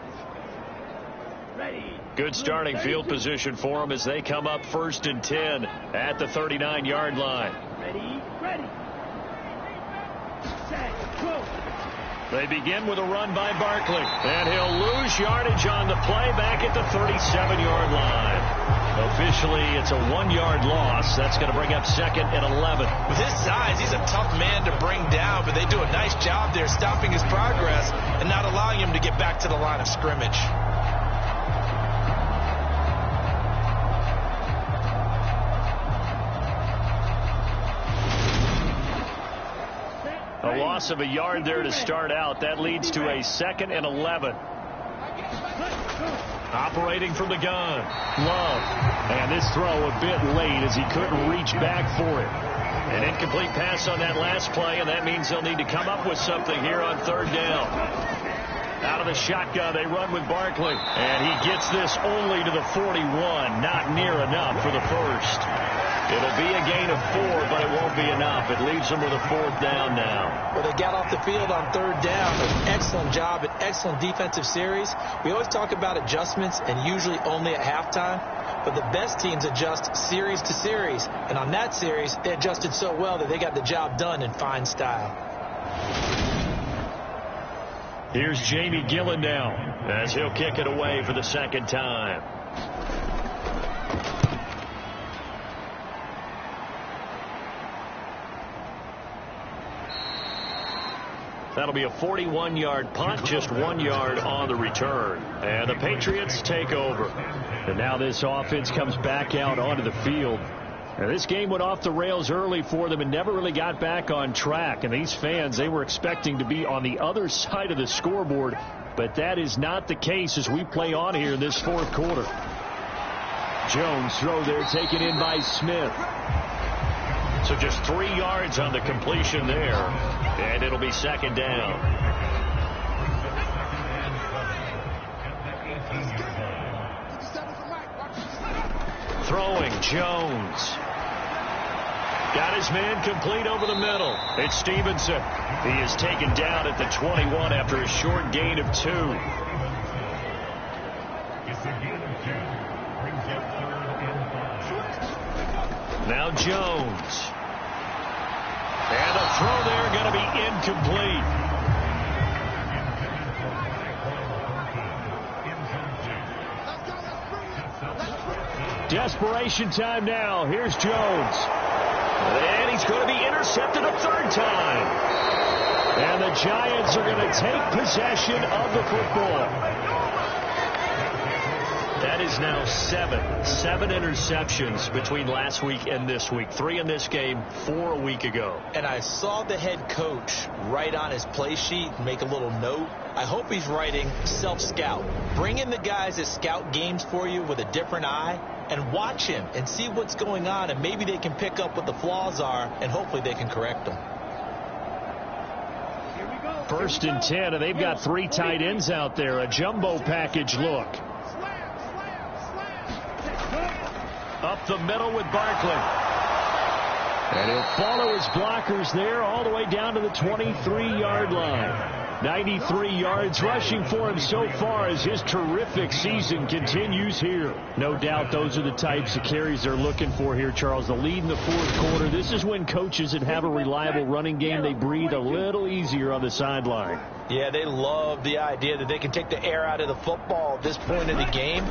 Good starting field position for them as they come up 1st and 10 at the 39-yard line. Ready. Set, go. They begin with a run by Barkley, and he'll lose yardage on the play back at the 37-yard line. Officially, it's a 1-yard loss. That's going to bring up 2nd and 11. With his size, he's a tough man to bring down, but they do a nice job there stopping his progress and not allowing him to get back to the line of scrimmage. A loss of a yard there to start out. That leads to a 2nd and 11. Operating from the gun. Love. And this throw a bit late as he couldn't reach back for it. An incomplete pass on that last play, and that means they'll need to come up with something here on third down. Out of the shotgun, they run with Barkley. And he gets this only to the 41. Not near enough for the first. It'll be a gain of 4, but it won't be enough. It leaves them with a 4th down now. Well, they got off the field on third down. An excellent job, an excellent defensive series. We always talk about adjustments, and usually only at halftime. But the best teams adjust series to series. And on that series, they adjusted so well that they got the job done in fine style. Here's Jamie Gillen now as he'll kick it away for the second time. That'll be a 41-yard punt, just 1 yard on the return. And the Patriots take over. And now this offense comes back out onto the field. And this game went off the rails early for them and never really got back on track. And these fans, they were expecting to be on the other side of the scoreboard. But that is not the case as we play on here in this fourth quarter. Jones throw there taken in by Smith. So just 3 yards on the completion there. And it'll be second down. Throwing, Jones. Got his man complete over the middle. It's Stevenson. He is taken down at the 21 after a short gain of 2. Now Jones. And a throw there going to be incomplete. Desperation time now. Here's Jones. And he's going to be intercepted a third time. And the Giants are going to take possession of the football. That is now 7 interceptions between last week and this week. 3 in this game, 4 a week ago. And I saw the head coach write on his play sheet, make a little note. I hope he's writing self-scout. Bring in the guys that scout games for you with a different eye and watch him and see what's going on, and maybe they can pick up what the flaws are, and hopefully they can correct them. 1st and 10, and they've got 3 tight ends out there. A jumbo package look. Up the middle with Barkley. And he'll follow his blockers there all the way down to the 23-yard line. 93 yards rushing for him so far as his terrific season continues here. No doubt those are the types of carries they're looking for here, Charles. The lead in the fourth quarter. This is when coaches that have a reliable running game, they breathe a little easier on the sideline. Yeah, they love the idea that they can take the air out of the football at this point in the game.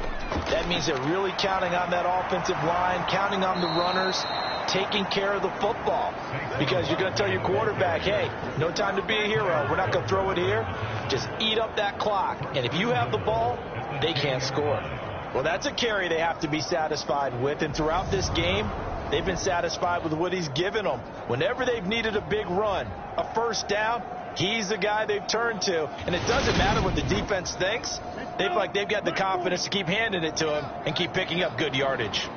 That means they're really counting on that offensive line, counting on the runners, taking care of the football. Because you're going to tell your quarterback, hey, no time to be a hero. We're not going to throw it here. Just eat up that clock. And if you have the ball, they can't score. Well, that's a carry they have to be satisfied with. And throughout this game, they've been satisfied with what he's given them. Whenever they've needed a big run, a first down, he's the guy they've turned to. And it doesn't matter what the defense thinks. They feel like they've got the confidence to keep handing it to him and keep picking up good yardage.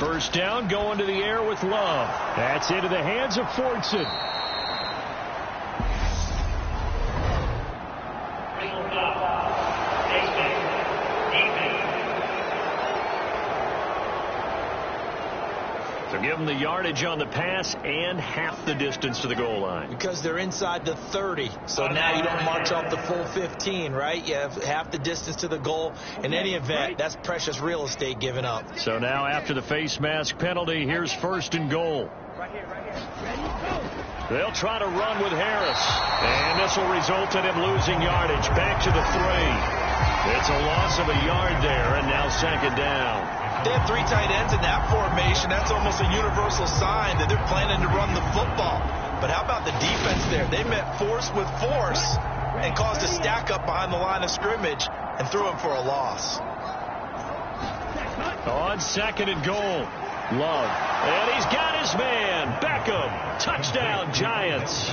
First down, going to the air with Love. That's into the hands of Fordson. So give them the yardage on the pass and half the distance to the goal line. Because they're inside the 30. So now you don't march off the full 15, right? You have half the distance to the goal. In any event, that's precious real estate given up. So now after the face mask penalty, here's 1st and goal. They'll try to run with Harris. And this will result in him losing yardage. Back to the 3. It's a loss of a yard there, and now second down. They have 3 tight ends in that formation. That's almost a universal sign that they're planning to run the football. But how about the defense there? They met force with force and caused a stack up behind the line of scrimmage and threw him for a loss. On 2nd and goal, Love. And he's got his man, Beckham. Touchdown, Giants.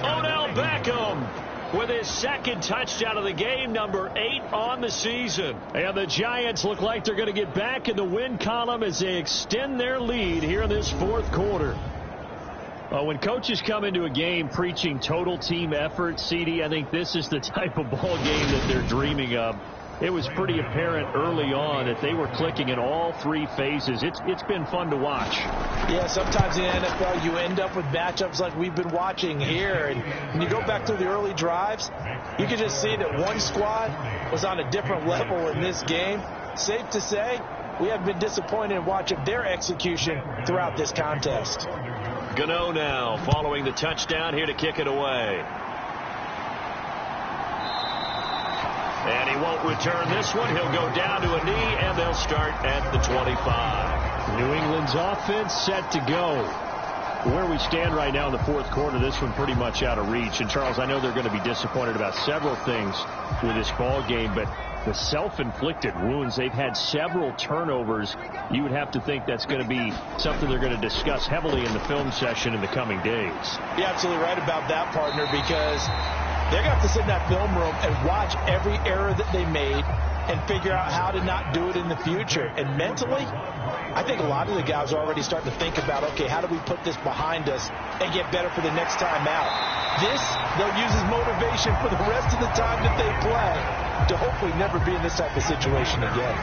Odell Beckham with his second touchdown of the game, number 8 on the season. And the Giants look like they're going to get back in the win column as they extend their lead here in this fourth quarter. When coaches come into a game preaching total team effort, CD, I think this is the type of ball game that they're dreaming of. It was pretty apparent early on that they were clicking in all 3 phases. It's been fun to watch. Yeah, sometimes in the NFL you end up with matchups like we've been watching here. And when you go back to the early drives, you can just see that one squad was on a different level in this game. Safe to say, we have been disappointed in watching their execution throughout this contest. Gano now following the touchdown here to kick it away. And he won't return this one. He'll go down to a knee, and they'll start at the 25. New England's offense set to go. Where we stand right now in the fourth quarter, this one pretty much out of reach. And, Charles, I know they're going to be disappointed about several things with this ball game, but the self-inflicted wounds, they've had several turnovers. You would have to think that's going to be something they're going to discuss heavily in the film session in the coming days. You're absolutely right about that, partner, because they're going to have to sit in that film room and watch every error that they made and figure out how to not do it in the future. And mentally, I think a lot of the guys are already starting to think about, okay, how do we put this behind us and get better for the next time out? This, they'll use as motivation for the rest of the time that they play to hopefully never be in this type of situation again.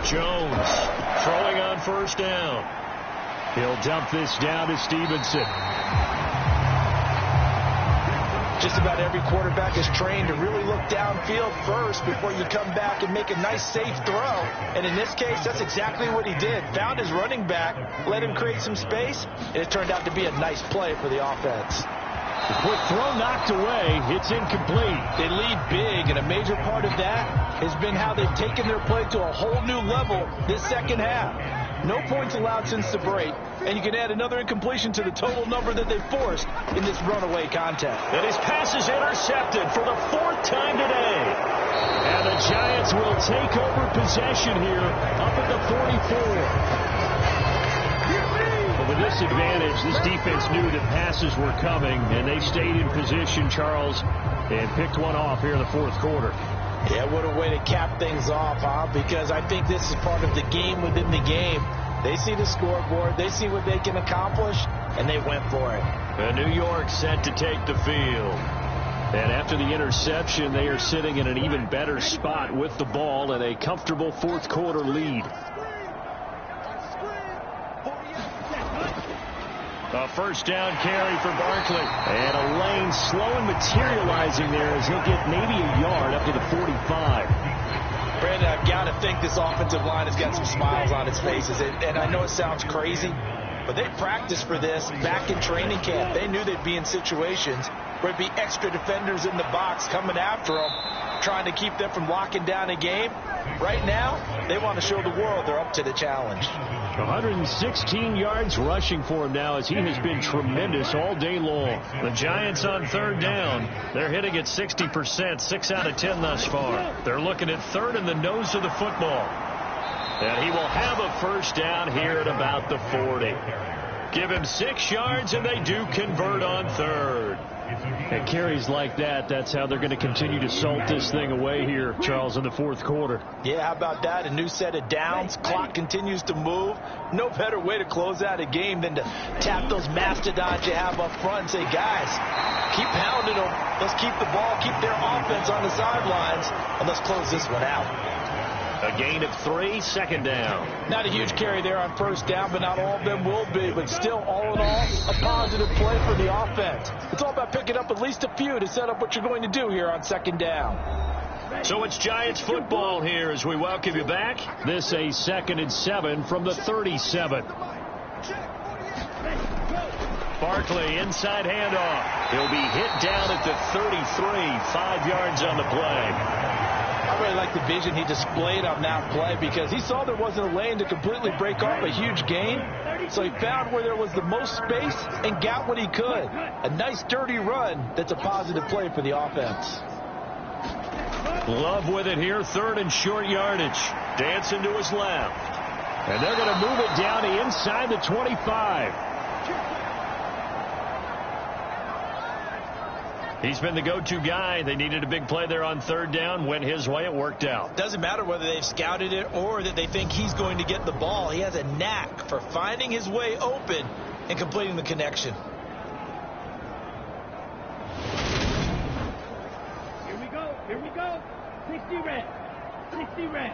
Jones throwing on first down. He'll dump this down to Stevenson. Just about every quarterback is trained to really look downfield first before you come back and make a nice, safe throw. And in this case, that's exactly what he did. Found his running back, let him create some space, and it turned out to be a nice play for the offense. The quick throw knocked away. It's incomplete. They lead big, and a major part of that has been how they've taken their play to a whole new level this second half. No points allowed since the break, and you can add another incompletion to the total number that they forced in this runaway contest. And his pass is intercepted for the 4th time today. And the Giants will take over possession here up at the 44. But with this advantage, this defense knew that passes were coming, and they stayed in position, Charles, and picked one off here in the fourth quarter. Yeah, what a way to cap things off, huh? Because I think this is part of the game within the game. They see the scoreboard, they see what they can accomplish, and they went for it. And New York set to take the field. And after the interception, they are sitting in an even better spot with the ball and a comfortable fourth quarter lead. A first down carry for Barkley. And a lane slow and materializing there as he'll get maybe a yard up to the 45. Brandon, I've got to think this offensive line has got some smiles on its faces. And I know it sounds crazy, but they practiced for this back in training camp. They knew they'd be in situations where it'd be extra defenders in the box coming after them, trying to keep them from locking down a game. Right now, they want to show the world they're up to the challenge. 116 yards rushing for him now as he has been tremendous all day long. The Giants on third down. They're hitting at 60%, 6 out of 10 thus far. They're looking at third in the nose of the football. And he will have a first down here at about the 40. Give him 6 yards, and they do convert on third. And carries like that, that's how they're going to continue to salt this thing away here, Charles, in the fourth quarter. Yeah, how about that? A new set of downs. Clock continues to move. No better way to close out a game than to tap those mastodons you have up front and say, guys, keep pounding them. Let's keep the ball, keep their offense on the sidelines, and let's close this one out. A gain of 3, second down. Not a huge carry there on first down, but not all of them will be. But still, all in all, a positive play for the offense. It's all about picking up at least a few to set up what you're going to do here on second down. So it's Giants football here as we welcome you back. This a 2nd and 7 from the 37. Barkley, inside handoff. He'll be hit down at the 33, 5 yards on the play. I really like the vision he displayed on that play because he saw there wasn't a lane to completely break off a huge gain. So he found where there was the most space and got what he could. A nice dirty run that's a positive play for the offense. Love with it here, 3rd and short yardage. Dancing to his left. And they're going to move it down to inside the 25. He's been the go-to guy. They needed a big play there on third down. Went his way. It worked out. Doesn't matter whether they've scouted it or that they think he's going to get the ball. He has a knack for finding his way open and completing the connection. Here we go. 60 red. 60 red.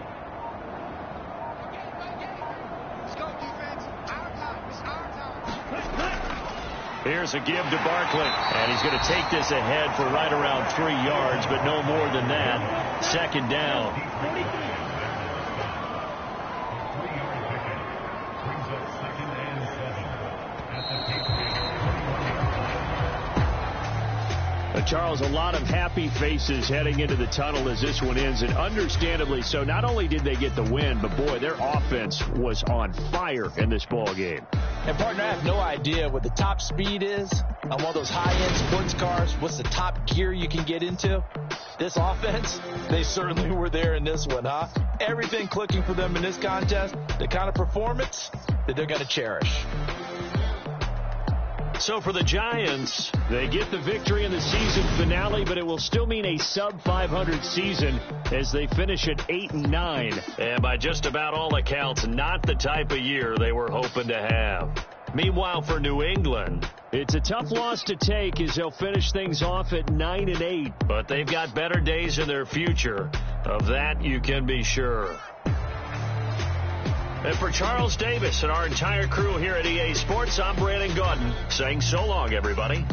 Let's go, defense. Our time. It's our time. Here's a give to Barkley. And he's going to take this ahead for right around 3 yards, but no more than that. Second down. 43. Charles, a lot of happy faces heading into the tunnel as this one ends, and understandably so. Not only did they get the win, but boy, their offense was on fire in this ball game. And partner, I have no idea what the top speed is on one of those high-end sports cars. What's the top gear you can get into? This offense, they certainly were there in this one, huh? Everything clicking for them in this contest, the kind of performance that they're going to cherish. So for the Giants, they get the victory in the season finale, but it will still mean a sub-500 season as they finish at 8-9. And by just about all accounts, not the type of year they were hoping to have. Meanwhile, for New England, it's a tough loss to take as they'll finish things off at 9-8. But they've got better days in their future. Of that, you can be sure. And for Charles Davis and our entire crew here at EA Sports, I'm Brandon Gaudin saying so long, everybody.